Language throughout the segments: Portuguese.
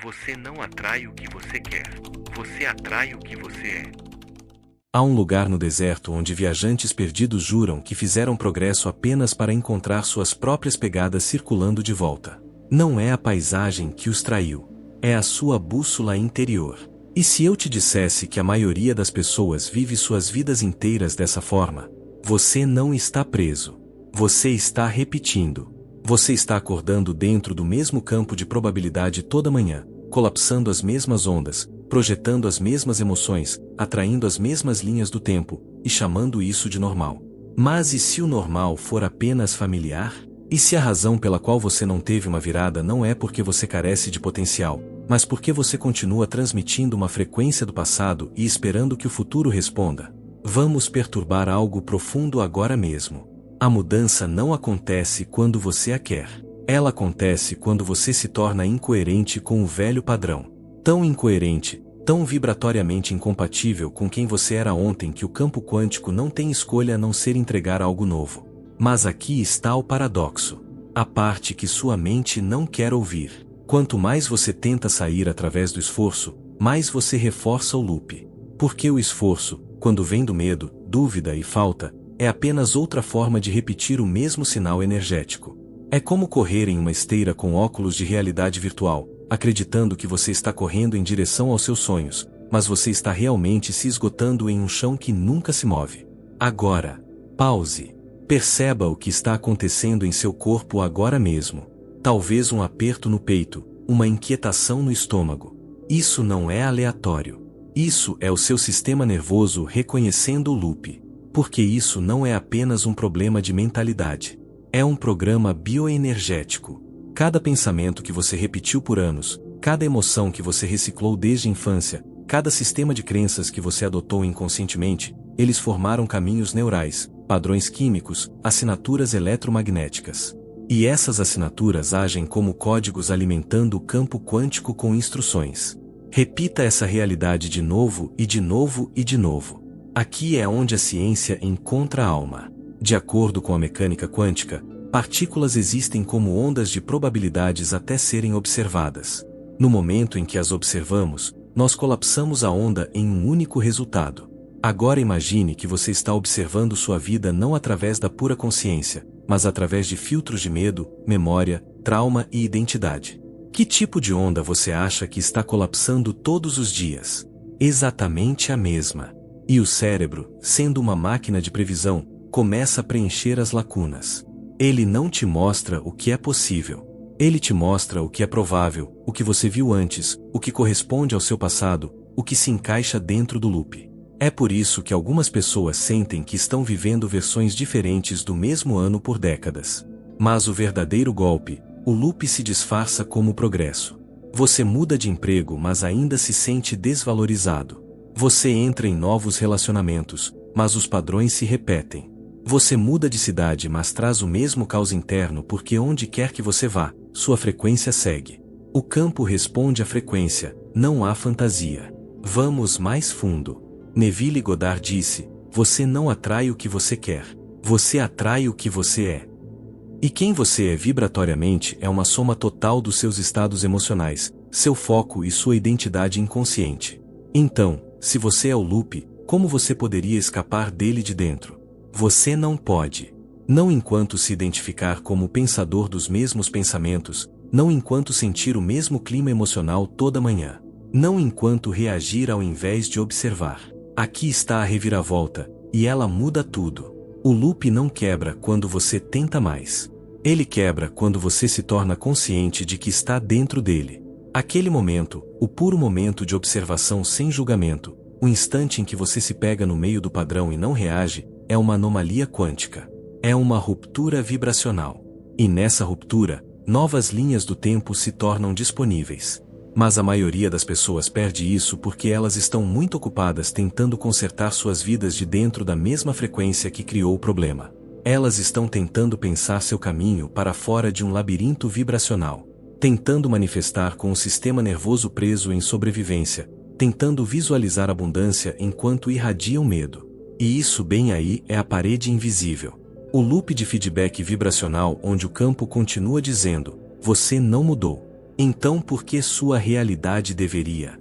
Você não atrai o que você quer. Você atrai o que você é. Há um lugar no deserto onde viajantes perdidos juram que fizeram progresso apenas para encontrar suas próprias pegadas circulando de volta. Não é a paisagem que os traiu. É a sua bússola interior. E se eu te dissesse que a maioria das pessoas vive suas vidas inteiras dessa forma? Você não está preso. Você está repetindo. Você está acordando dentro do mesmo campo de probabilidade toda manhã, colapsando as mesmas ondas, projetando as mesmas emoções, atraindo as mesmas linhas do tempo, e chamando isso de normal. Mas e se o normal for apenas familiar? E se a razão pela qual você não teve uma virada não é porque você carece de potencial, mas porque você continua transmitindo uma frequência do passado e esperando que o futuro responda? Vamos perturbar algo profundo agora mesmo. A mudança não acontece quando você a quer. Ela acontece quando você se torna incoerente com o velho padrão. Tão incoerente, tão vibratoriamente incompatível com quem você era ontem que o campo quântico não tem escolha a não ser entregar algo novo. Mas aqui está o paradoxo. A parte que sua mente não quer ouvir. Quanto mais você tenta sair através do esforço, mais você reforça o loop. Porque o esforço, quando vem do medo, dúvida e falta, é apenas outra forma de repetir o mesmo sinal energético. É como correr em uma esteira com óculos de realidade virtual, acreditando que você está correndo em direção aos seus sonhos, mas você está realmente se esgotando em um chão que nunca se move. Agora, pause. Perceba o que está acontecendo em seu corpo agora mesmo. Talvez um aperto no peito, uma inquietação no estômago. Isso não é aleatório. Isso é o seu sistema nervoso reconhecendo o loop. Porque isso não é apenas um problema de mentalidade. É um programa bioenergético. Cada pensamento que você repetiu por anos, cada emoção que você reciclou desde a infância, cada sistema de crenças que você adotou inconscientemente, eles formaram caminhos neurais, padrões químicos, assinaturas eletromagnéticas. E essas assinaturas agem como códigos alimentando o campo quântico com instruções. Repita essa realidade de novo e de novo e de novo. Aqui é onde a ciência encontra a alma. De acordo com a mecânica quântica, partículas existem como ondas de probabilidades até serem observadas. No momento em que as observamos, nós colapsamos a onda em um único resultado. Agora imagine que você está observando sua vida não através da pura consciência, mas através de filtros de medo, memória, trauma e identidade. Que tipo de onda você acha que está colapsando todos os dias? Exatamente a mesma. E o cérebro, sendo uma máquina de previsão, começa a preencher as lacunas. Ele não te mostra o que é possível. Ele te mostra o que é provável, o que você viu antes, o que corresponde ao seu passado, o que se encaixa dentro do loop. É por isso que algumas pessoas sentem que estão vivendo versões diferentes do mesmo ano por décadas. Mas o verdadeiro golpe, o loop se disfarça como progresso. Você muda de emprego, mas ainda se sente desvalorizado. Você entra em novos relacionamentos, mas os padrões se repetem. Você muda de cidade, mas traz o mesmo caos interno porque onde quer que você vá, sua frequência segue. O campo responde à frequência, não há fantasia. Vamos mais fundo. Neville Goddard disse: você não atrai o que você quer. Você atrai o que você é. E quem você é vibratoriamente é uma soma total dos seus estados emocionais, seu foco e sua identidade inconsciente. Então, se você é o loop, como você poderia escapar dele de dentro? Você não pode. Não enquanto se identificar como pensador dos mesmos pensamentos, não enquanto sentir o mesmo clima emocional toda manhã. Não enquanto reagir ao invés de observar. Aqui está a reviravolta, e ela muda tudo. O loop não quebra quando você tenta mais. Ele quebra quando você se torna consciente de que está dentro dele. Aquele momento, o puro momento de observação sem julgamento, o instante em que você se pega no meio do padrão e não reage, é uma anomalia quântica. É uma ruptura vibracional. E nessa ruptura, novas linhas do tempo se tornam disponíveis. Mas a maioria das pessoas perde isso porque elas estão muito ocupadas tentando consertar suas vidas de dentro da mesma frequência que criou o problema. Elas estão tentando pensar seu caminho para fora de um labirinto vibracional. Tentando manifestar com o sistema nervoso preso em sobrevivência, tentando visualizar abundância enquanto irradiam medo. E isso bem aí é a parede invisível. O loop de feedback vibracional onde o campo continua dizendo: você não mudou. Então por que sua realidade deveria?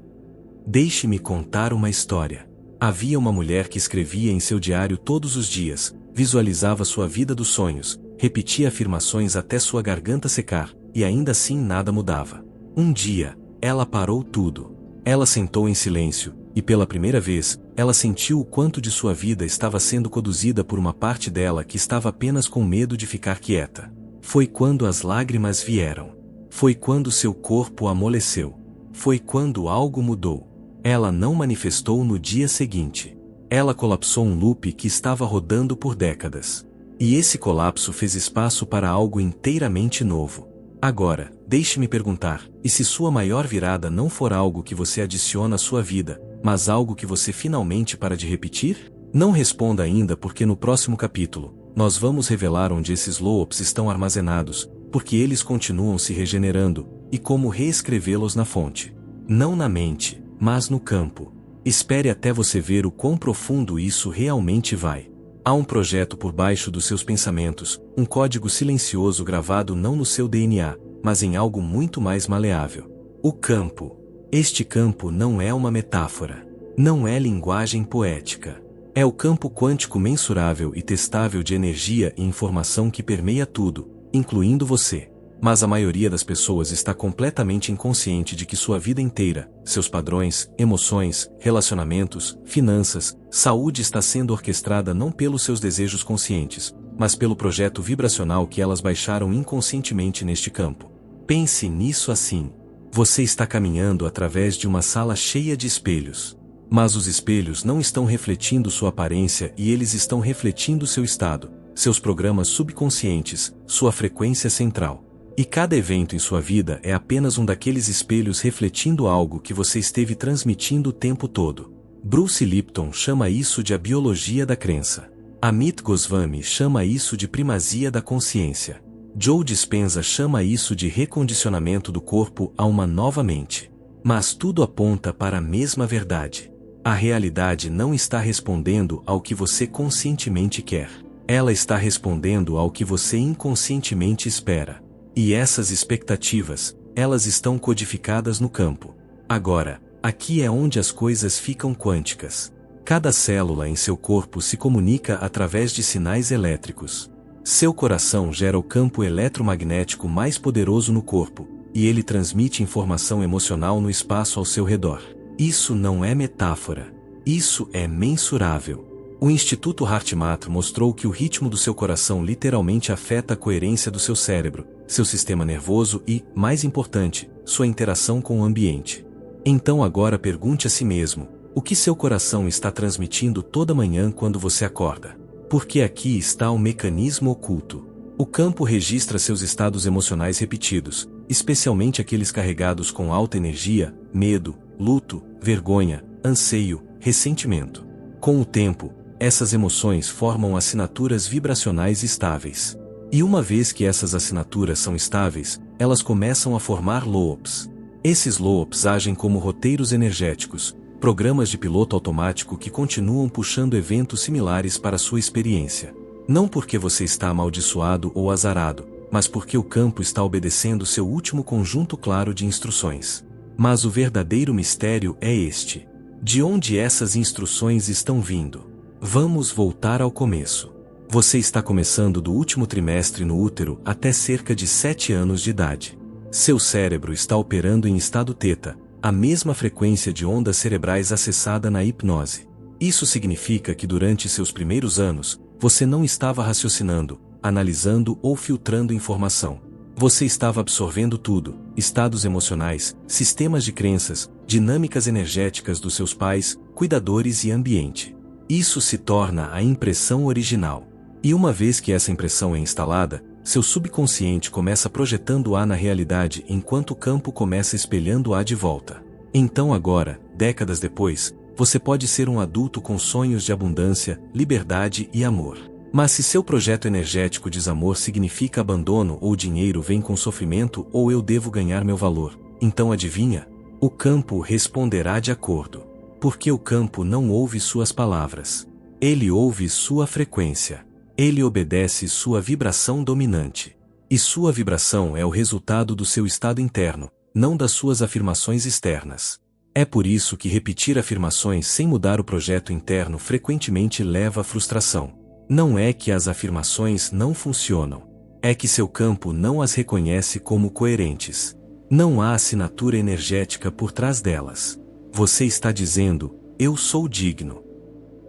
Deixe-me contar uma história. Havia uma mulher que escrevia em seu diário todos os dias, visualizava sua vida dos sonhos, repetia afirmações até sua garganta secar, e ainda assim nada mudava. Um dia, ela parou tudo. Ela sentou em silêncio, e pela primeira vez, ela sentiu o quanto de sua vida estava sendo conduzida por uma parte dela que estava apenas com medo de ficar quieta. Foi quando as lágrimas vieram. Foi quando seu corpo amoleceu. Foi quando algo mudou. Ela não manifestou no dia seguinte. Ela colapsou um loop que estava rodando por décadas. E esse colapso fez espaço para algo inteiramente novo. Agora, deixe-me perguntar, e se sua maior virada não for algo que você adiciona à sua vida, mas algo que você finalmente para de repetir? Não responda ainda porque no próximo capítulo, nós vamos revelar onde esses loops estão armazenados, porque eles continuam se regenerando, e como reescrevê-los na fonte. Não na mente, mas no campo. Espere até você ver o quão profundo isso realmente vai. Há um projeto por baixo dos seus pensamentos, um código silencioso gravado não no seu DNA, mas em algo muito mais maleável. O campo. Este campo não é uma metáfora. Não é linguagem poética. É o campo quântico mensurável e testável de energia e informação que permeia tudo, incluindo você. Mas a maioria das pessoas está completamente inconsciente de que sua vida inteira, seus padrões, emoções, relacionamentos, finanças, saúde está sendo orquestrada não pelos seus desejos conscientes, mas pelo projeto vibracional que elas baixaram inconscientemente neste campo. Pense nisso assim. Você está caminhando através de uma sala cheia de espelhos. Mas os espelhos não estão refletindo sua aparência e eles estão refletindo seu estado, seus programas subconscientes, sua frequência central. E cada evento em sua vida é apenas um daqueles espelhos refletindo algo que você esteve transmitindo o tempo todo. Bruce Lipton chama isso de a biologia da crença. Amit Goswami chama isso de primazia da consciência. Joe Dispenza chama isso de recondicionamento do corpo a uma nova mente. Mas tudo aponta para a mesma verdade. A realidade não está respondendo ao que você conscientemente quer. Ela está respondendo ao que você inconscientemente espera. E essas expectativas, elas estão codificadas no campo. Agora, aqui é onde as coisas ficam quânticas. Cada célula em seu corpo se comunica através de sinais elétricos. Seu coração gera o campo eletromagnético mais poderoso no corpo, e ele transmite informação emocional no espaço ao seu redor. Isso não é metáfora. Isso é mensurável. O Instituto HeartMath mostrou que o ritmo do seu coração literalmente afeta a coerência do seu cérebro, seu sistema nervoso e, mais importante, sua interação com o ambiente. Então agora pergunte a si mesmo, o que seu coração está transmitindo toda manhã quando você acorda? Porque aqui está o mecanismo oculto. O campo registra seus estados emocionais repetidos, especialmente aqueles carregados com alta energia, medo, luto, vergonha, anseio, ressentimento. Com o tempo, essas emoções formam assinaturas vibracionais estáveis. E uma vez que essas assinaturas são estáveis, elas começam a formar loops. Esses loops agem como roteiros energéticos, programas de piloto automático que continuam puxando eventos similares para sua experiência. Não porque você está amaldiçoado ou azarado, mas porque o campo está obedecendo seu último conjunto claro de instruções. Mas o verdadeiro mistério é este. De onde essas instruções estão vindo? Vamos voltar ao começo. Você está começando do último trimestre no útero até cerca de 7 anos de idade. Seu cérebro está operando em estado teta, a mesma frequência de ondas cerebrais acessada na hipnose. Isso significa que durante seus primeiros anos, você não estava raciocinando, analisando ou filtrando informação. Você estava absorvendo tudo, estados emocionais, sistemas de crenças, dinâmicas energéticas dos seus pais, cuidadores e ambiente. Isso se torna a impressão original. E uma vez que essa impressão é instalada, seu subconsciente começa projetando-a na realidade enquanto o campo começa espelhando-a de volta. Então agora, décadas depois, você pode ser um adulto com sonhos de abundância, liberdade e amor. Mas se seu projeto energético desamor significa abandono ou dinheiro vem com sofrimento ou eu devo ganhar meu valor, então adivinha? O campo responderá de acordo. Porque o campo não ouve suas palavras. Ele ouve sua frequência. Ele obedece sua vibração dominante. E sua vibração é o resultado do seu estado interno, não das suas afirmações externas. É por isso que repetir afirmações sem mudar o projeto interno frequentemente leva à frustração. Não é que as afirmações não funcionam. É que seu campo não as reconhece como coerentes. Não há assinatura energética por trás delas. Você está dizendo, eu sou digno.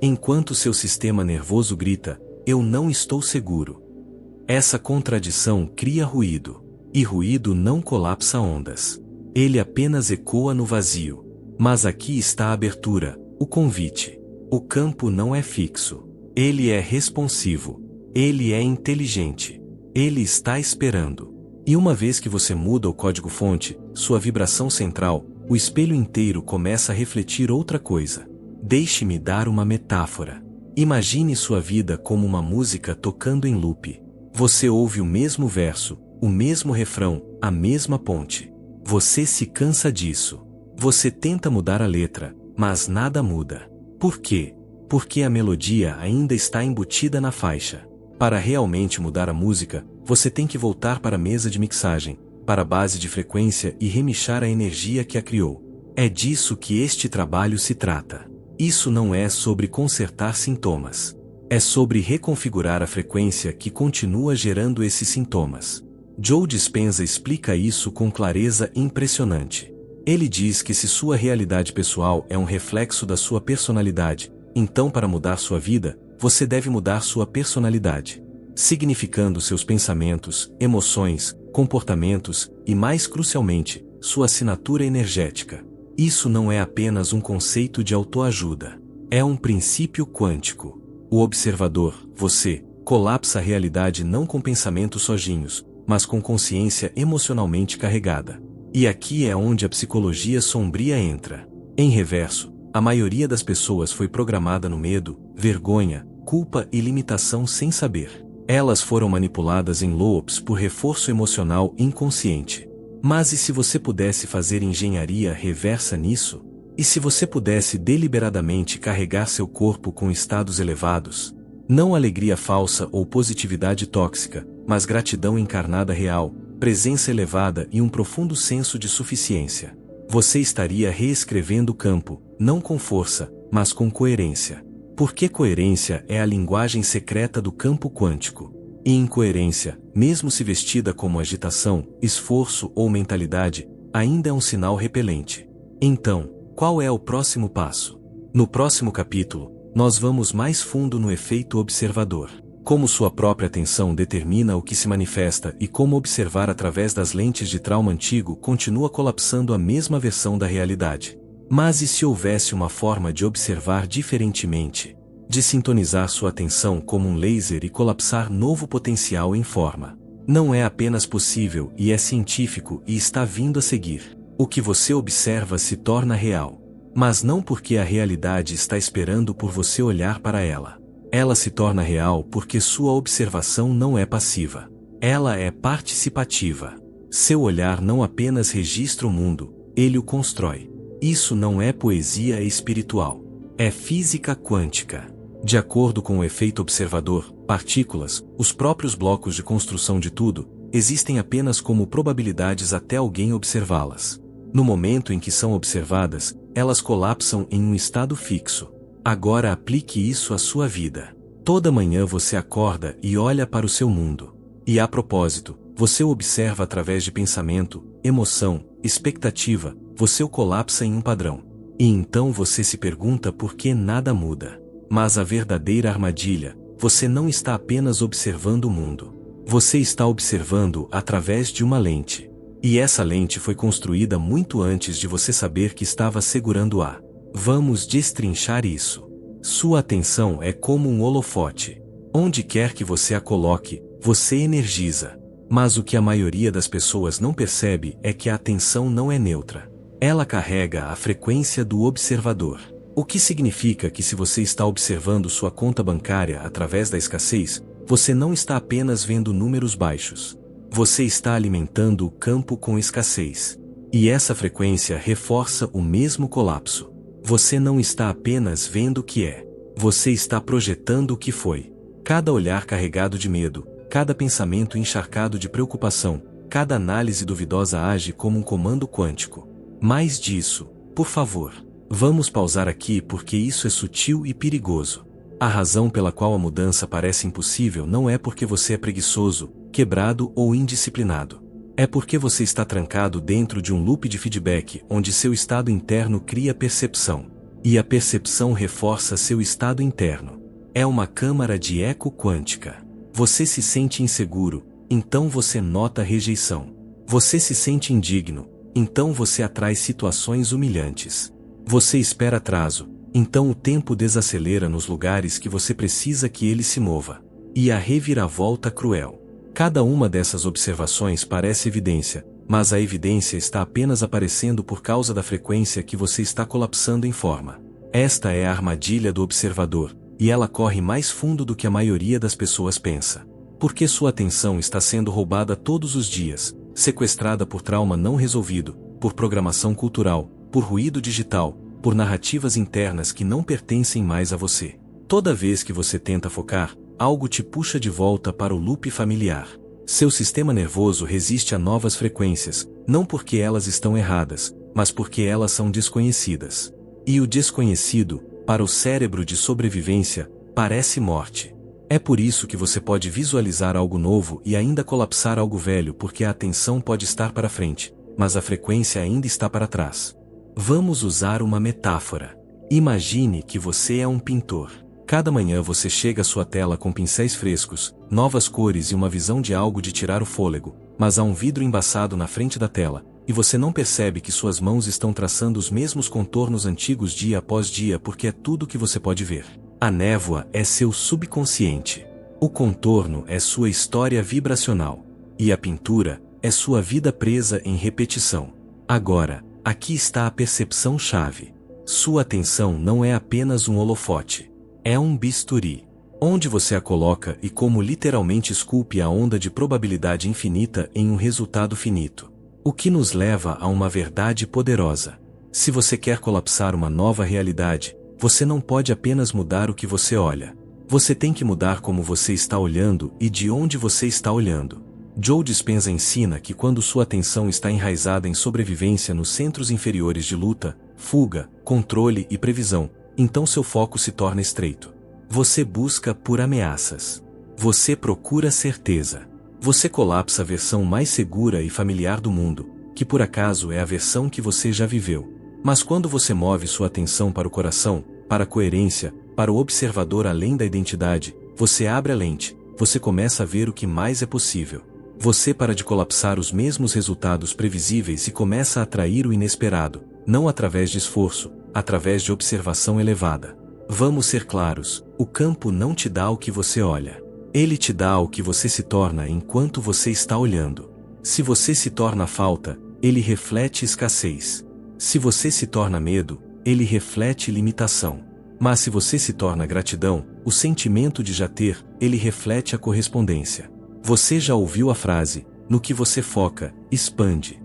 Enquanto seu sistema nervoso grita, eu não estou seguro. Essa contradição cria ruído. E ruído não colapsa ondas. Ele apenas ecoa no vazio. Mas aqui está a abertura, o convite. O campo não é fixo. Ele é responsivo. Ele é inteligente. Ele está esperando. E uma vez que você muda o código-fonte, sua vibração central, o espelho inteiro começa a refletir outra coisa. Deixe-me dar uma metáfora. Imagine sua vida como uma música tocando em loop. Você ouve o mesmo verso, o mesmo refrão, a mesma ponte. Você se cansa disso. Você tenta mudar a letra, mas nada muda. Por quê? Porque a melodia ainda está embutida na faixa. Para realmente mudar a música, você tem que voltar para a mesa de mixagem, para a base de frequência e remixar a energia que a criou. É disso que este trabalho se trata. Isso não é sobre consertar sintomas. É sobre reconfigurar a frequência que continua gerando esses sintomas. Joe Dispenza explica isso com clareza impressionante. Ele diz que se sua realidade pessoal é um reflexo da sua personalidade, então para mudar sua vida, você deve mudar sua personalidade, significando seus pensamentos, emoções, comportamentos e, mais crucialmente, sua assinatura energética. Isso não é apenas um conceito de autoajuda. É um princípio quântico. O observador, você, colapsa a realidade não com pensamentos sozinhos, mas com consciência emocionalmente carregada. E aqui é onde a psicologia sombria entra. Em reverso, a maioria das pessoas foi programada no medo, vergonha, culpa e limitação sem saber. Elas foram manipuladas em loops por reforço emocional inconsciente. Mas e se você pudesse fazer engenharia reversa nisso? E se você pudesse deliberadamente carregar seu corpo com estados elevados? Não alegria falsa ou positividade tóxica, mas gratidão encarnada real, presença elevada e um profundo senso de suficiência. Você estaria reescrevendo o campo, não com força, mas com coerência. Porque coerência é a linguagem secreta do campo quântico. E incoerência, mesmo se vestida como agitação, esforço ou mentalidade, ainda é um sinal repelente. Então, qual é o próximo passo? No próximo capítulo, nós vamos mais fundo no efeito observador. Como sua própria atenção determina o que se manifesta e como observar através das lentes de trauma antigo continua colapsando a mesma versão da realidade. Mas e se houvesse uma forma de observar diferentemente? De sintonizar sua atenção como um laser e colapsar novo potencial em forma? Não é apenas possível e é científico e está vindo a seguir. O que você observa se torna real. Mas não porque a realidade está esperando por você olhar para ela. Ela se torna real porque sua observação não é passiva. Ela é participativa. Seu olhar não apenas registra o mundo, ele o constrói. Isso não é poesia espiritual. É física quântica. De acordo com o efeito observador, partículas, os próprios blocos de construção de tudo, existem apenas como probabilidades até alguém observá-las. No momento em que são observadas, elas colapsam em um estado fixo. Agora aplique isso à sua vida. Toda manhã você acorda e olha para o seu mundo. E a propósito, você o observa através de pensamento, emoção, expectativa, você o colapsa em um padrão. E então você se pergunta por que nada muda. Mas a verdadeira armadilha, você não está apenas observando o mundo. Você está observando através de uma lente. E essa lente foi construída muito antes de você saber que estava segurando-a. Vamos destrinchar isso. Sua atenção é como um holofote. Onde quer que você a coloque, você energiza. Mas o que a maioria das pessoas não percebe é que a atenção não é neutra. Ela carrega a frequência do observador. O que significa que se você está observando sua conta bancária através da escassez, você não está apenas vendo números baixos. Você está alimentando o campo com escassez. E essa frequência reforça o mesmo colapso. Você não está apenas vendo o que é. Você está projetando o que foi. Cada olhar carregado de medo, cada pensamento encharcado de preocupação, Cada análise duvidosa age como um comando quântico. Mais disso, por favor. Vamos pausar aqui porque isso é sutil e perigoso. A razão pela qual a mudança parece impossível não é porque você é preguiçoso, quebrado ou indisciplinado. É porque você está trancado dentro de um loop de feedback onde seu estado interno cria percepção. E a percepção reforça seu estado interno. É uma câmara de eco quântica. Você se sente inseguro, então você nota rejeição. Você se sente indigno, então você atrai situações humilhantes. Você espera atraso, então o tempo desacelera nos lugares que você precisa que ele se mova. E a reviravolta cruel. Cada uma dessas observações parece evidência, mas a evidência está apenas aparecendo por causa da frequência que você está colapsando em forma. Esta é a armadilha do observador, e ela corre mais fundo do que a maioria das pessoas pensa. Porque sua atenção está sendo roubada todos os dias, sequestrada por trauma não resolvido, por programação cultural, por ruído digital, por narrativas internas que não pertencem mais a você. Toda vez que você tenta focar, algo te puxa de volta para o loop familiar. Seu sistema nervoso resiste a novas frequências, não porque elas estão erradas, mas porque elas são desconhecidas. E o desconhecido, para o cérebro de sobrevivência, parece morte. É por isso que você pode visualizar algo novo e ainda colapsar algo velho porque a atenção pode estar para frente, mas a frequência ainda está para trás. Vamos usar uma metáfora. Imagine que você é um pintor. Cada manhã você chega à sua tela com pincéis frescos, novas cores e uma visão de algo de tirar o fôlego, mas há um vidro embaçado na frente da tela, e você não percebe que suas mãos estão traçando os mesmos contornos antigos dia após dia porque é tudo que você pode ver. A névoa é seu subconsciente. O contorno é sua história vibracional. E a pintura é sua vida presa em repetição. Agora, aqui está a percepção-chave. Sua atenção não é apenas um holofote. É um bisturi. Onde você a coloca e como literalmente esculpe a onda de probabilidade infinita em um resultado finito. O que nos leva a uma verdade poderosa. Se você quer colapsar uma nova realidade, você não pode apenas mudar o que você olha. Você tem que mudar como você está olhando e de onde você está olhando. Joe Dispenza ensina que quando sua atenção está enraizada em sobrevivência nos centros inferiores de luta, fuga, controle e previsão, então seu foco se torna estreito. Você busca por ameaças. Você procura certeza. Você colapsa a versão mais segura e familiar do mundo, que por acaso é a versão que você já viveu. Mas quando você move sua atenção para o coração, para a coerência, para o observador além da identidade, você abre a lente, você começa a ver o que mais é possível. Você para de colapsar os mesmos resultados previsíveis e começa a atrair o inesperado, não através de esforço, através de observação elevada. Vamos ser claros, o campo não te dá o que você olha. Ele te dá o que você se torna enquanto você está olhando. Se você se torna falta, ele reflete escassez. Se você se torna medo, ele reflete limitação. Mas se você se torna gratidão, o sentimento de já ter, ele reflete a correspondência. Você já ouviu a frase, no que você foca, expande.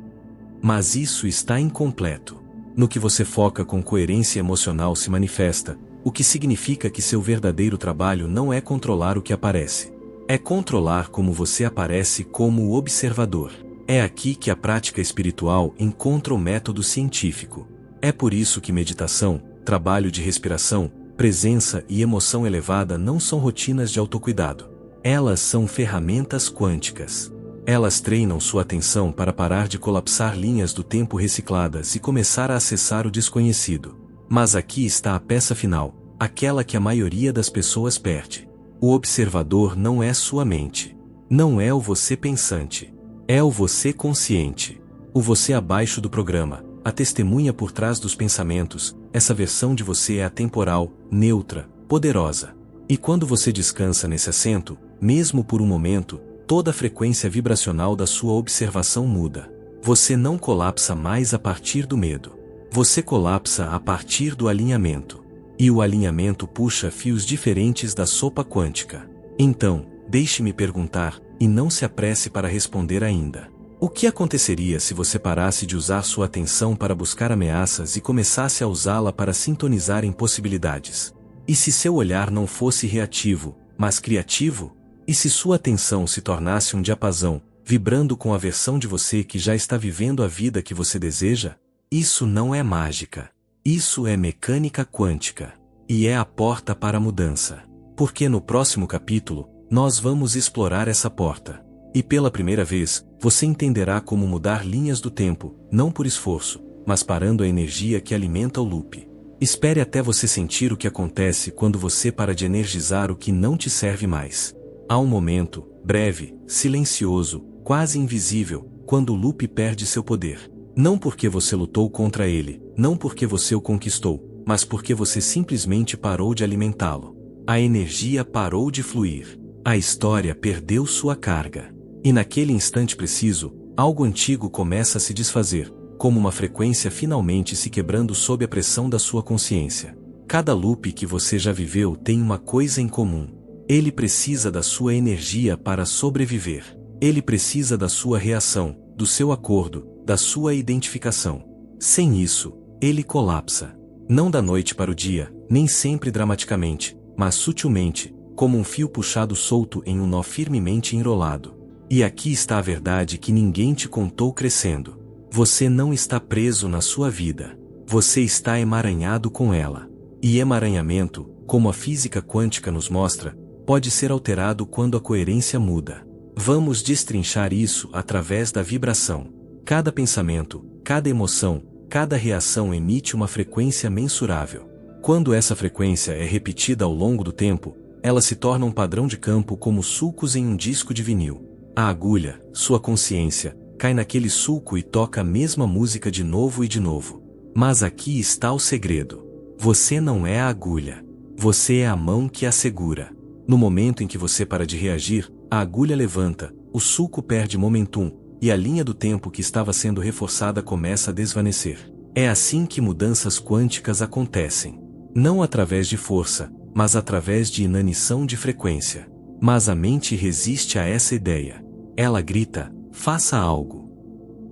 Mas isso está incompleto. No que você foca com coerência emocional se manifesta, o que significa que seu verdadeiro trabalho não é controlar o que aparece. É controlar como você aparece como observador. É aqui que a prática espiritual encontra o método científico. É por isso que meditação, trabalho de respiração, presença e emoção elevada não são rotinas de autocuidado. Elas são ferramentas quânticas. Elas treinam sua atenção para parar de colapsar linhas do tempo recicladas e começar a acessar o desconhecido. Mas aqui está a peça final, aquela que a maioria das pessoas perde. O observador não é sua mente. Não é o você pensante. É o você consciente. O você abaixo do programa, a testemunha por trás dos pensamentos, essa versão de você é atemporal, neutra, poderosa. E quando você descansa nesse assento, mesmo por um momento, toda a frequência vibracional da sua observação muda. Você não colapsa mais a partir do medo. Você colapsa a partir do alinhamento. E o alinhamento puxa fios diferentes da sopa quântica. Então, deixe-me perguntar, e não se apresse para responder ainda. O que aconteceria se você parasse de usar sua atenção para buscar ameaças e começasse a usá-la para sintonizar em possibilidades? E se seu olhar não fosse reativo, mas criativo? E se sua atenção se tornasse um diapasão, vibrando com a versão de você que já está vivendo a vida que você deseja? Isso não é mágica. Isso é mecânica quântica. E é a porta para a mudança. Porque no próximo capítulo, nós vamos explorar essa porta. E pela primeira vez, você entenderá como mudar linhas do tempo, não por esforço, mas parando a energia que alimenta o loop. Espere até você sentir o que acontece quando você para de energizar o que não te serve mais. Há um momento, breve, silencioso, quase invisível, quando o loop perde seu poder. Não porque você lutou contra ele, não porque você o conquistou, mas porque você simplesmente parou de alimentá-lo. A energia parou de fluir. A história perdeu sua carga. E naquele instante preciso, algo antigo começa a se desfazer, como uma frequência finalmente se quebrando sob a pressão da sua consciência. Cada loop que você já viveu tem uma coisa em comum. Ele precisa da sua energia para sobreviver. Ele precisa da sua reação, do seu acordo, da sua identificação. Sem isso, ele colapsa. Não da noite para o dia, nem sempre dramaticamente, mas sutilmente, como um fio puxado solto em um nó firmemente enrolado. E aqui está a verdade que ninguém te contou crescendo. Você não está preso na sua vida. Você está emaranhado com ela. E emaranhamento, como a física quântica nos mostra, pode ser alterado quando a coerência muda. Vamos destrinchar isso através da vibração. Cada pensamento, cada emoção, cada reação emite uma frequência mensurável. Quando essa frequência é repetida ao longo do tempo, ela se torna um padrão de campo como sulcos em um disco de vinil. A agulha, sua consciência, cai naquele sulco e toca a mesma música de novo e de novo. Mas aqui está o segredo. Você não é a agulha. Você é a mão que a segura. No momento em que você para de reagir, a agulha levanta, o sulco perde momentum, e a linha do tempo que estava sendo reforçada começa a desvanecer. É assim que mudanças quânticas acontecem. Não através de força, mas através de inanição de frequência. Mas a mente resiste a essa ideia. Ela grita, faça algo.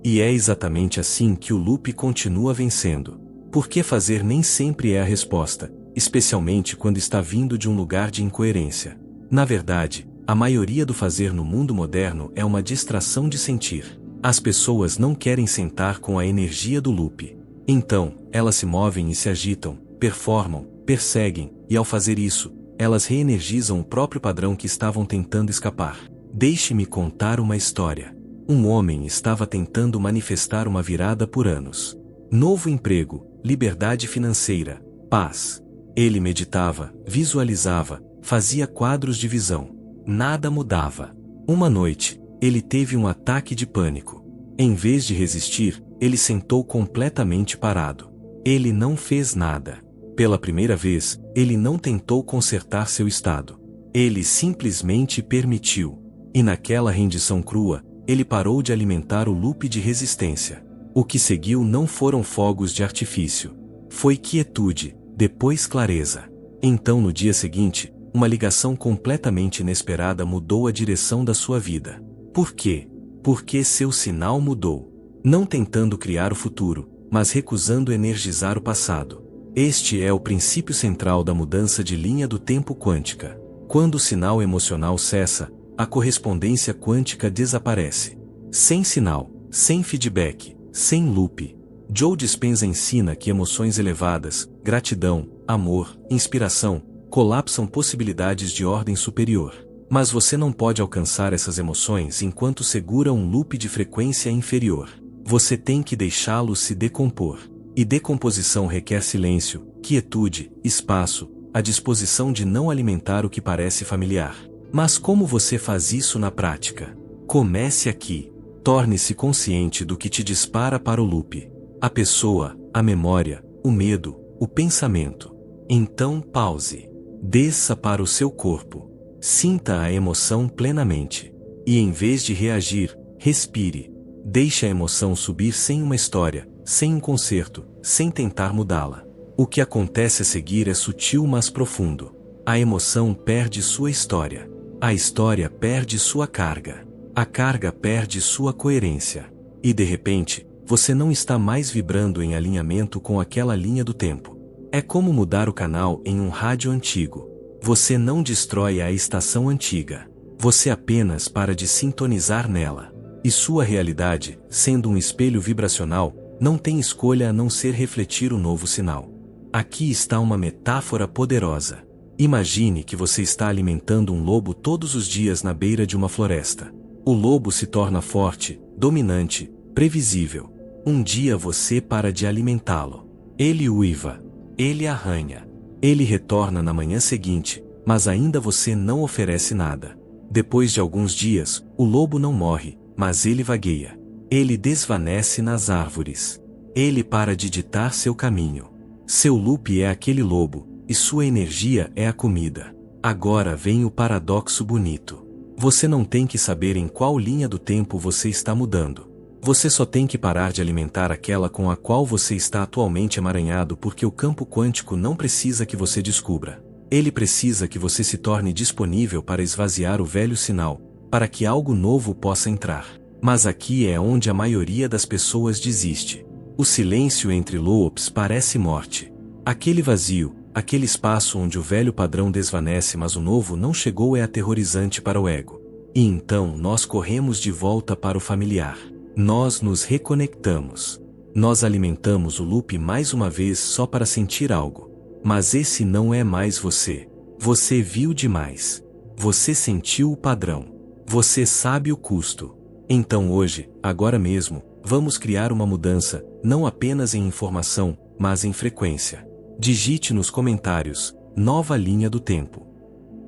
E é exatamente assim que o loop continua vencendo. Porque fazer nem sempre é a resposta, especialmente quando está vindo de um lugar de incoerência. Na verdade, a maioria do fazer no mundo moderno é uma distração de sentir. As pessoas não querem sentar com a energia do loop. Então, elas se movem e se agitam, performam, perseguem, e ao fazer isso, elas reenergizam o próprio padrão que estavam tentando escapar. Deixe-me contar uma história. Um homem estava tentando manifestar uma virada por anos. Novo emprego, liberdade financeira, paz. Ele meditava, visualizava, fazia quadros de visão. Nada mudava. Uma noite, ele teve um ataque de pânico. Em vez de resistir, ele sentou completamente parado. Ele não fez nada. Pela primeira vez, ele não tentou consertar seu estado. Ele simplesmente permitiu. E naquela rendição crua, ele parou de alimentar o loop de resistência. O que seguiu não foram fogos de artifício. Foi quietude, depois clareza. Então no dia seguinte, uma ligação completamente inesperada mudou a direção da sua vida. Por quê? Porque seu sinal mudou. Não tentando criar o futuro, mas recusando energizar o passado. Este é o princípio central da mudança de linha do tempo quântica. Quando o sinal emocional cessa, a correspondência quântica desaparece. Sem sinal, sem feedback, sem loop. Joe Dispenza ensina que emoções elevadas, gratidão, amor, inspiração, colapsam possibilidades de ordem superior. Mas você não pode alcançar essas emoções enquanto segura um loop de frequência inferior. Você tem que deixá-lo se decompor. E decomposição requer silêncio, quietude, espaço, a disposição de não alimentar o que parece familiar. Mas como você faz isso na prática? Comece aqui. Torne-se consciente do que te dispara para o loop. A pessoa, a memória, o medo, o pensamento. Então pause. Desça para o seu corpo. Sinta a emoção plenamente. E em vez de reagir, respire. Deixe a emoção subir sem uma história, sem um concerto, sem tentar mudá-la. O que acontece a seguir é sutil mas profundo. A emoção perde sua história. A história perde sua carga. A carga perde sua coerência. E de repente, você não está mais vibrando em alinhamento com aquela linha do tempo. É como mudar o canal em um rádio antigo. Você não destrói a estação antiga. Você apenas para de sintonizar nela. E sua realidade, sendo um espelho vibracional, não tem escolha a não ser refletir o novo sinal. Aqui está uma metáfora poderosa. Imagine que você está alimentando um lobo todos os dias na beira de uma floresta. O lobo se torna forte, dominante, previsível. Um dia você para de alimentá-lo. Ele uiva. Ele arranha. Ele retorna na manhã seguinte, mas ainda você não oferece nada. Depois de alguns dias, o lobo não morre, mas ele vagueia. Ele desvanece nas árvores. Ele para de ditar seu caminho. Seu loop é aquele lobo, e sua energia é a comida. Agora vem o paradoxo bonito. Você não tem que saber em qual linha do tempo você está mudando. Você só tem que parar de alimentar aquela com a qual você está atualmente emaranhado, porque o campo quântico não precisa que você descubra. Ele precisa que você se torne disponível para esvaziar o velho sinal, para que algo novo possa entrar. Mas aqui é onde a maioria das pessoas desiste. O silêncio entre loops parece morte. Aquele vazio, aquele espaço onde o velho padrão desvanece mas o novo não chegou é aterrorizante para o ego. E então nós corremos de volta para o familiar. Nós nos reconectamos. Nós alimentamos o loop mais uma vez só para sentir algo. Mas esse não é mais você. Você viu demais. Você sentiu o padrão. Você sabe o custo. Então hoje, agora mesmo, vamos criar uma mudança, não apenas em informação, mas em frequência. Digite nos comentários, nova linha do tempo.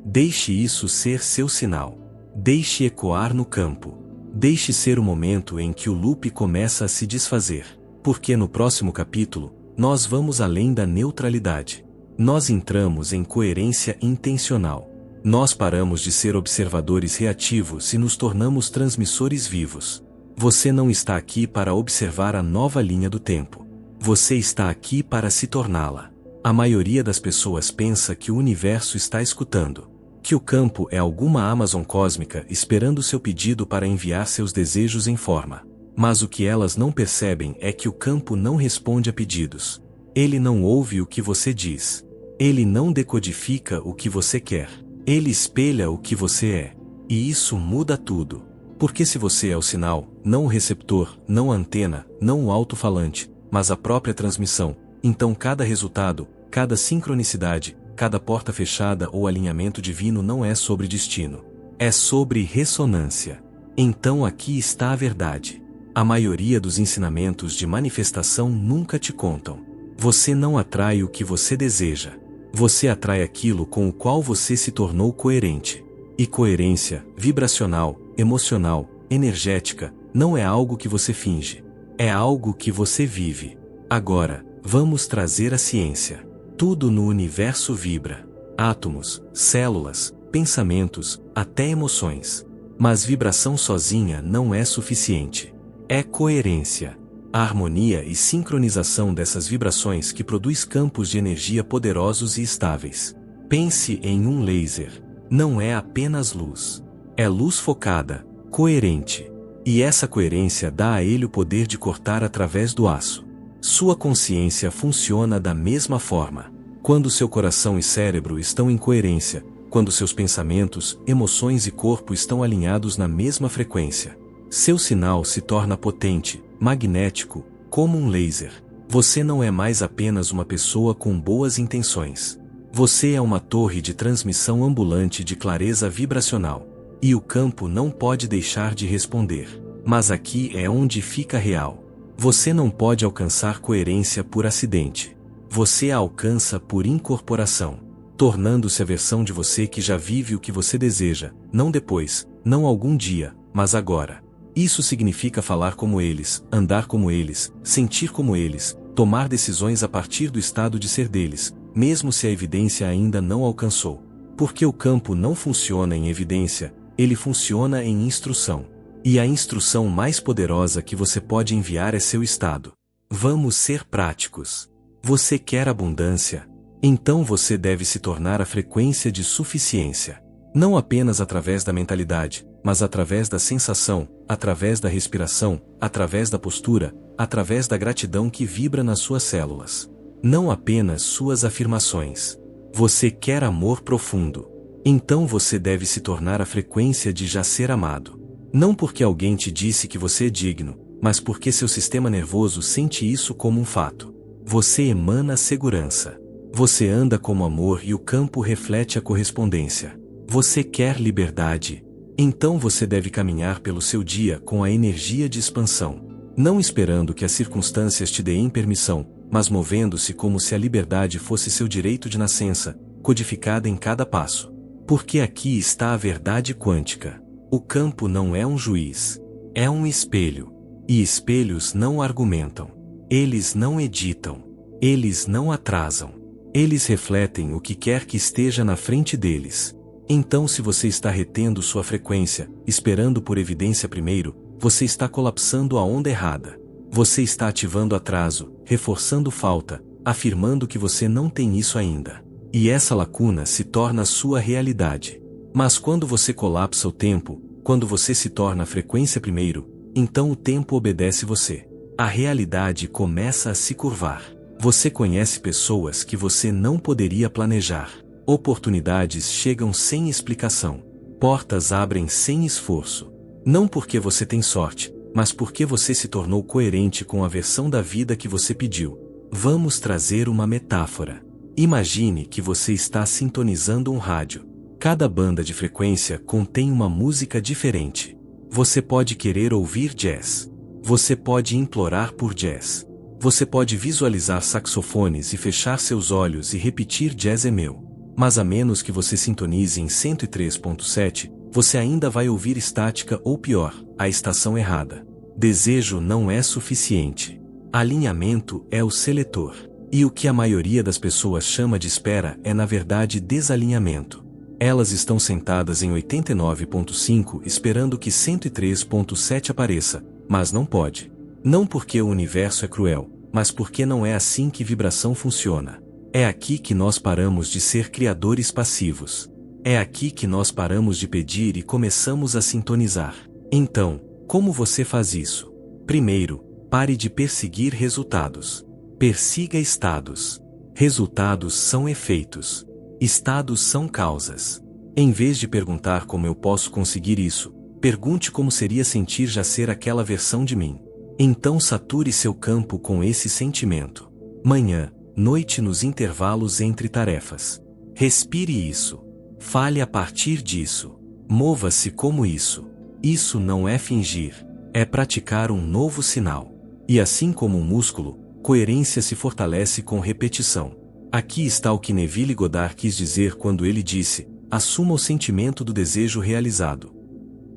Deixe isso ser seu sinal. Deixe ecoar no campo. Deixe ser o momento em que o loop começa a se desfazer. Porque no próximo capítulo, nós vamos além da neutralidade. Nós entramos em coerência intencional. Nós paramos de ser observadores reativos e nos tornamos transmissores vivos. Você não está aqui para observar a nova linha do tempo. Você está aqui para se torná-la. A maioria das pessoas pensa que o universo está escutando. Que o campo é alguma Amazon cósmica esperando seu pedido para enviar seus desejos em forma. Mas o que elas não percebem é que o campo não responde a pedidos. Ele não ouve o que você diz. Ele não decodifica o que você quer. Ele espelha o que você é. E isso muda tudo. Porque se você é o sinal, não o receptor, não a antena, não o alto-falante, mas a própria transmissão, então cada resultado, cada sincronicidade, cada porta fechada ou alinhamento divino não é sobre destino. É sobre ressonância. Então aqui está a verdade. A maioria dos ensinamentos de manifestação nunca te contam. Você não atrai o que você deseja. Você atrai aquilo com o qual você se tornou coerente. E coerência, vibracional, emocional, energética, não é algo que você finge. É algo que você vive. Agora, vamos trazer a ciência. Tudo no universo vibra. Átomos, células, pensamentos, até emoções. Mas vibração sozinha não é suficiente. É coerência. A harmonia e sincronização dessas vibrações que produz campos de energia poderosos e estáveis. Pense em um laser. Não é apenas luz. É luz focada, coerente. E essa coerência dá a ele o poder de cortar através do aço. Sua consciência funciona da mesma forma. Quando seu coração e cérebro estão em coerência, quando seus pensamentos, emoções e corpo estão alinhados na mesma frequência, seu sinal se torna potente, magnético, como um laser. Você não é mais apenas uma pessoa com boas intenções. Você é uma torre de transmissão ambulante de clareza vibracional. E o campo não pode deixar de responder. Mas aqui é onde fica real. Você não pode alcançar coerência por acidente. Você a alcança por incorporação, tornando-se a versão de você que já vive o que você deseja, não depois, não algum dia, mas agora. Isso significa falar como eles, andar como eles, sentir como eles, tomar decisões a partir do estado de ser deles, mesmo se a evidência ainda não alcançou. Porque o campo não funciona em evidência, ele funciona em instrução. E a instrução mais poderosa que você pode enviar é seu estado. Vamos ser práticos. Você quer abundância? Então você deve se tornar a frequência de suficiência. Não apenas através da mentalidade, mas através da sensação, através da respiração, através da postura, através da gratidão que vibra nas suas células. Não apenas suas afirmações. Você quer amor profundo. Então você deve se tornar a frequência de já ser amado. Não porque alguém te disse que você é digno, mas porque seu sistema nervoso sente isso como um fato. Você emana segurança. Você anda como amor e o campo reflete a correspondência. Você quer liberdade. Então você deve caminhar pelo seu dia com a energia de expansão. Não esperando que as circunstâncias te deem permissão, mas movendo-se como se a liberdade fosse seu direito de nascença, codificada em cada passo. Porque aqui está a verdade quântica. O campo não é um juiz. É um espelho. E espelhos não argumentam. Eles não editam. Eles não atrasam. Eles refletem o que quer que esteja na frente deles. Então, se você está retendo sua frequência, esperando por evidência primeiro, você está colapsando a onda errada. Você está ativando atraso, reforçando falta, afirmando que você não tem isso ainda. E essa lacuna se torna sua realidade. Mas quando você colapsa o tempo, quando você se torna a frequência primeiro, então o tempo obedece você. A realidade começa a se curvar. Você conhece pessoas que você não poderia planejar. Oportunidades chegam sem explicação. Portas abrem sem esforço. Não porque você tem sorte, mas porque você se tornou coerente com a versão da vida que você pediu. Vamos trazer uma metáfora. Imagine que você está sintonizando um rádio. Cada banda de frequência contém uma música diferente. Você pode querer ouvir jazz. Você pode implorar por jazz. Você pode visualizar saxofones e fechar seus olhos e repetir jazz é meu. Mas a menos que você sintonize em 103.7, você ainda vai ouvir estática ou pior, a estação errada. Desejo não é suficiente. Alinhamento é o seletor. E o que a maioria das pessoas chama de espera é na verdade desalinhamento. Elas estão sentadas em 89.5 esperando que 103.7 apareça, mas não pode. Não porque o universo é cruel, mas porque não é assim que vibração funciona. É aqui que nós paramos de ser criadores passivos. É aqui que nós paramos de pedir e começamos a sintonizar. Então, como você faz isso? Primeiro, pare de perseguir resultados. Persiga estados. Resultados são efeitos. Estados são causas. Em vez de perguntar como eu posso conseguir isso, pergunte como seria sentir já ser aquela versão de mim. Então sature seu campo com esse sentimento. Manhã, noite nos intervalos entre tarefas. Respire isso. Fale a partir disso. Mova-se como isso. Isso não é fingir. É praticar um novo sinal. E assim como um músculo, coerência se fortalece com repetição. Aqui está o que Neville Goddard quis dizer quando ele disse: assuma o sentimento do desejo realizado.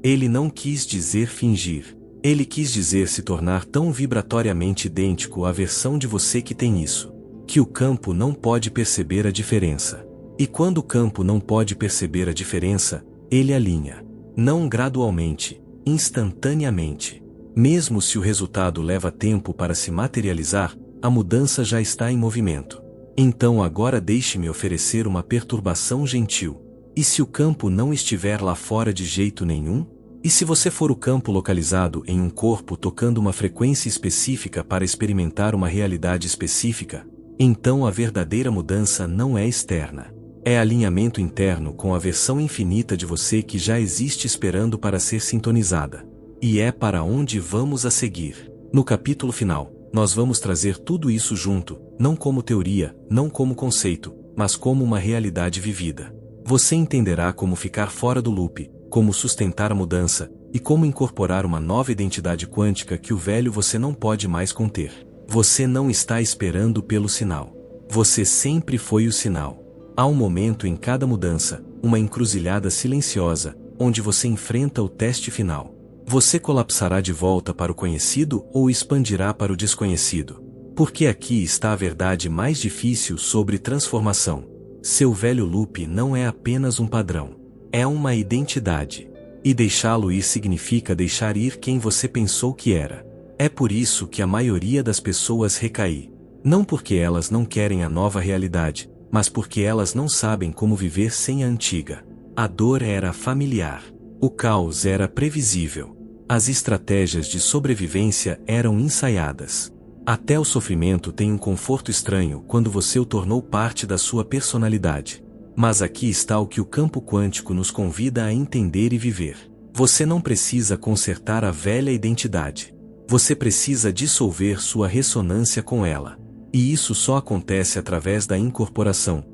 Ele não quis dizer fingir. Ele quis dizer se tornar tão vibratoriamente idêntico à versão de você que tem isso, que o campo não pode perceber a diferença. E quando o campo não pode perceber a diferença, ele alinha. Não gradualmente, instantaneamente. Mesmo se o resultado leva tempo para se materializar, a mudança já está em movimento. Então agora deixe-me oferecer uma perturbação gentil. E se o campo não estiver lá fora de jeito nenhum? E se você for o campo localizado em um corpo tocando uma frequência específica para experimentar uma realidade específica? Então a verdadeira mudança não é externa. É alinhamento interno com a versão infinita de você que já existe esperando para ser sintonizada. E é para onde vamos a seguir. No capítulo final, nós vamos trazer tudo isso junto, não como teoria, não como conceito, mas como uma realidade vivida. Você entenderá como ficar fora do loop, como sustentar a mudança, e como incorporar uma nova identidade quântica que o velho você não pode mais conter. Você não está esperando pelo sinal. Você sempre foi o sinal. Há um momento em cada mudança, uma encruzilhada silenciosa, onde você enfrenta o teste final. Você colapsará de volta para o conhecido ou expandirá para o desconhecido? Porque aqui está a verdade mais difícil sobre transformação. Seu velho loop não é apenas um padrão. É uma identidade. E deixá-lo ir significa deixar ir quem você pensou que era. É por isso que a maioria das pessoas recai. Não porque elas não querem a nova realidade, mas porque elas não sabem como viver sem a antiga. A dor era familiar. O caos era previsível. As estratégias de sobrevivência eram ensaiadas. Até o sofrimento tem um conforto estranho quando você o tornou parte da sua personalidade. Mas aqui está o que o campo quântico nos convida a entender e viver. Você não precisa consertar a velha identidade. Você precisa dissolver sua ressonância com ela. E isso só acontece através da incorporação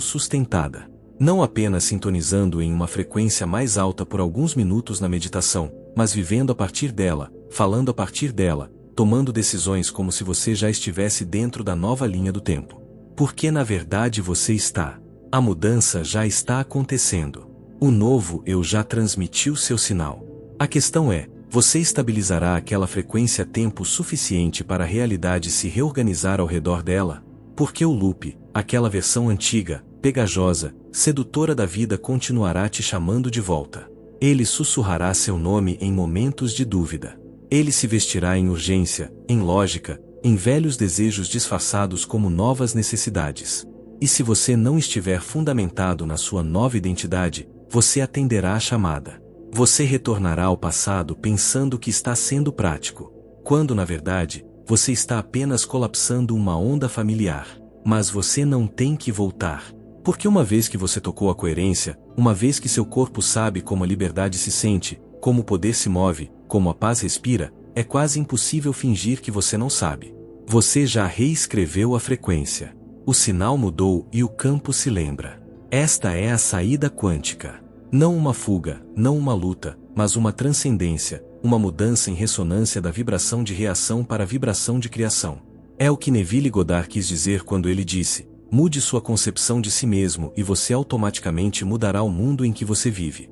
sustentada. Não apenas sintonizando em uma frequência mais alta por alguns minutos na meditação, mas vivendo a partir dela, falando a partir dela, tomando decisões como se você já estivesse dentro da nova linha do tempo. Porque na verdade você está. A mudança já está acontecendo. O novo eu já transmitiu seu sinal. A questão é, você estabilizará aquela frequência tempo suficiente para a realidade se reorganizar ao redor dela? Porque o loop, aquela versão antiga, pegajosa, sedutora da vida continuará te chamando de volta. Ele sussurrará seu nome em momentos de dúvida. Ele se vestirá em urgência, em lógica, em velhos desejos disfarçados como novas necessidades. E se você não estiver fundamentado na sua nova identidade, você atenderá à chamada. Você retornará ao passado pensando que está sendo prático, quando na verdade, você está apenas colapsando uma onda familiar. Mas você não tem que voltar. Porque uma vez que você tocou a coerência, uma vez que seu corpo sabe como a liberdade se sente, como o poder se move, como a paz respira, é quase impossível fingir que você não sabe. Você já reescreveu a frequência. O sinal mudou e o campo se lembra. Esta é a saída quântica. Não uma fuga, não uma luta, mas uma transcendência, uma mudança em ressonância da vibração de reação para a vibração de criação. É o que Neville Goddard quis dizer quando ele disse: mude sua concepção de si mesmo e você automaticamente mudará o mundo em que você vive.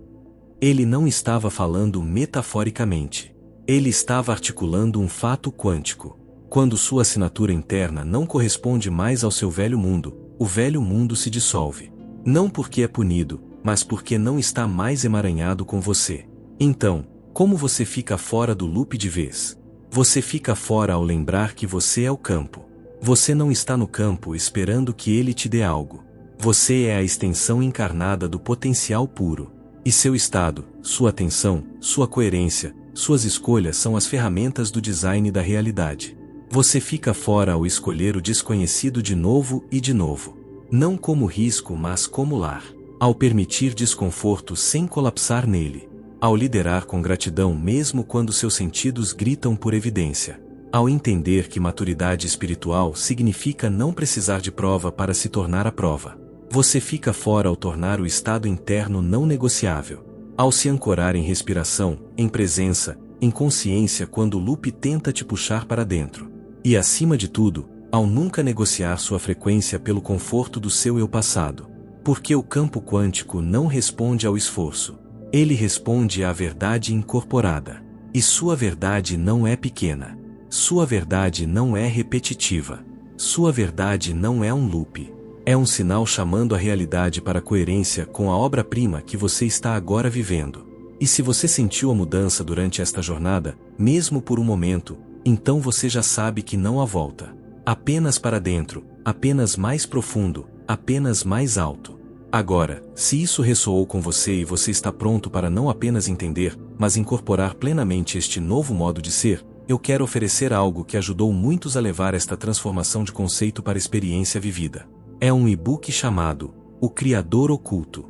Ele não estava falando metaforicamente. Ele estava articulando um fato quântico. Quando sua assinatura interna não corresponde mais ao seu velho mundo, o velho mundo se dissolve. Não porque é punido, mas porque não está mais emaranhado com você. Então, como você fica fora do loop de vez? Você fica fora ao lembrar que você é o campo. Você não está no campo esperando que ele te dê algo. Você é a extensão encarnada do potencial puro. E seu estado, sua atenção, sua coerência, suas escolhas são as ferramentas do design da realidade. Você fica fora ao escolher o desconhecido de novo e de novo. Não como risco, mas como lar. Ao permitir desconforto sem colapsar nele. Ao liderar com gratidão mesmo quando seus sentidos gritam por evidência. Ao entender que maturidade espiritual significa não precisar de prova para se tornar a prova. Você fica fora ao tornar o estado interno não negociável. Ao se ancorar em respiração, em presença, em consciência quando o loop tenta te puxar para dentro. E acima de tudo, ao nunca negociar sua frequência pelo conforto do seu eu passado. Porque o campo quântico não responde ao esforço. Ele responde à verdade incorporada. E sua verdade não é pequena. Sua verdade não é repetitiva. Sua verdade não é um loop. É um sinal chamando a realidade para a coerência com a obra-prima que você está agora vivendo. E se você sentiu a mudança durante esta jornada, mesmo por um momento, então você já sabe que não há volta. Apenas para dentro, apenas mais profundo, apenas mais alto. Agora, se isso ressoou com você e você está pronto para não apenas entender, mas incorporar plenamente este novo modo de ser, eu quero oferecer algo que ajudou muitos a levar esta transformação de conceito para a experiência vivida. É um e-book chamado O Criador Oculto.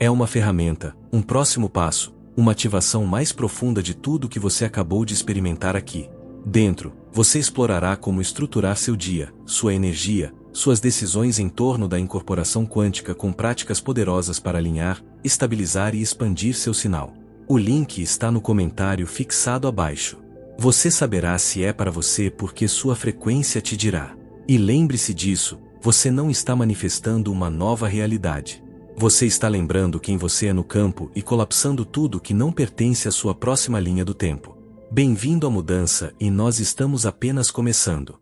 É uma ferramenta, um próximo passo, uma ativação mais profunda de tudo que você acabou de experimentar aqui. Dentro, você explorará como estruturar seu dia, sua energia, suas decisões em torno da incorporação quântica com práticas poderosas para alinhar, estabilizar e expandir seu sinal. O link está no comentário fixado abaixo. Você saberá se é para você porque sua frequência te dirá. E lembre-se disso, você não está manifestando uma nova realidade. Você está lembrando quem você é no campo e colapsando tudo que não pertence à sua próxima linha do tempo. Bem-vindo à mudança e nós estamos apenas começando.